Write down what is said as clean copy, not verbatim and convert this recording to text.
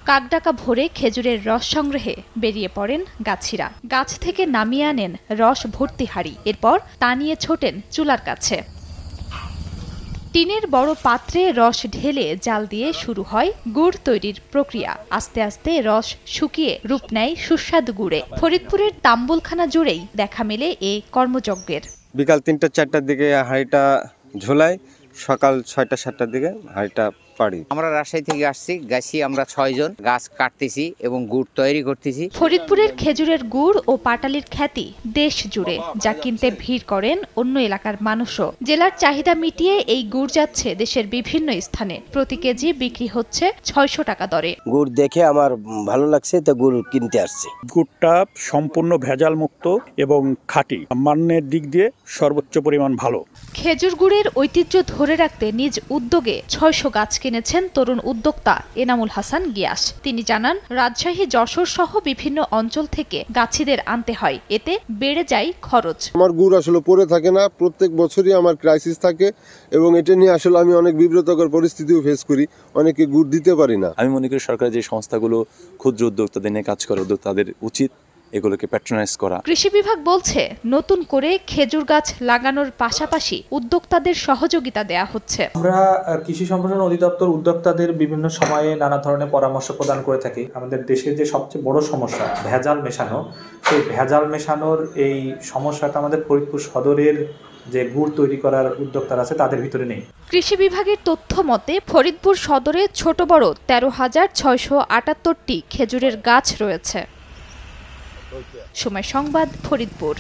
কাকডাকা ভরে খেজুরের রস সংগ্রহে বেরিয়ে পড়েন গাছিরা। গাছ থেকে নামিয়ে আনেন রস ভর্তি হাঁড়ি, এরপর তা নিয়ে ছোটেন চুলার কাছে। টিনের বড় পাত্রে রস ঢেলে জাল দিয়ে শুরু হয় গুড় তৈরির প্রক্রিয়া। আস্তে আস্তে রস শুকিয়ে রূপ নেয় সুস্বাদু গুড়ে। ফরিদপুরের তাম্বুলখানা জুড়েই দেখা মেলে এই কর্মযজ্ঞের। বিকাল ৩টা-৪টার দিকে হাঁড়িটা ঝোলাই, সকাল ৬টা-৭টার দিকে হাঁড়িটা পাড়ি। আমরা রাজশাহী থেকে আসছি, গাছি আমরা ৬ জন গাছ কাটতেছি এবং গুড় তৈরি করতেছি। ফরিদপুরের খেজুরের গুড় ও পাটালির খ্যাতি দেশ জুড়ে, যা কিনতে ভিড় করেন অন্য এলাকার মানুষও। জেলার চাহিদা মিটিয়ে এই গুড় যাচ্ছে দেশের বিভিন্ন স্থানে। প্রতি কেজি বিক্রি হচ্ছে ৬০০ টাকা দরে। গুড় দেখে আমার ভালো লাগছে, তো গুড় কিনতে আসছি। গুড়টা সম্পূর্ণ ভেজাল মুক্ত এবং খাঁটি, মানের দিক দিয়ে সর্বোচ্চ পরিমাণ ভালো। খেজুর গুড়ের ঐতিহ্য ধরে রাখতে নিজ উদ্যোগে ৬০০ গাছ কিনেছেন তরুণ উদ্যোক্তা এনামুল হাসান গিয়াস। তিনি জানান, রাজশাহী, যশোর সহ বিভিন্ন অঞ্চল থেকে গাছিদের আনতে হয়, এতে বেড়ে যায় খরচ। আমার গুড় আসলে পড়ে থাকে না, প্রত্যেক বছরই আমার ক্রাইসিস থাকে এবং এটা নিয়ে আসলে আমি অনেক বিব্রতকর পরিস্থিতিও ফেস করি, অনেকে গুড় দিতে পারি না। আমি মনে করি সরকার যে সংস্থাগুলো ক্ষুদ্র উদ্যোক্তাদের নিয়ে কাজ করে, উদ্যোক্তাদের উচিত এগুলোকে প্যাট্রোনাইজ করা। কৃষি বিভাগ বলছে, নতুন করে খেজুর গাছ লাগানোর পাশাপাশি উদ্যোক্তাদের সহযোগিতা দেয়া হচ্ছে। আমরা কৃষি সম্প্রসারণ অধিদপ্তর উদ্যোক্তাদের বিভিন্ন সময়ে নানা ধরনের পরামর্শ প্রদান করে থাকি। আমাদের দেশে যে সবচেয়ে বড় সমস্যা ভেজাল মেশানো, সেই ভেজাল মেশানোর এই সমস্যাটা আমাদের ফরিদপুর সদরের যে গুড় তৈরি করার উদ্যোক্তারা আছে তাদের ভিতরে নেই। কৃষি বিভাগের তথ্য মতে ফরিদপুর সদরে ছোট বড় ১৩,৬৭৮টি খেজুরের গাছ রয়েছে। সময় সংবাদ, ফরিদপুর।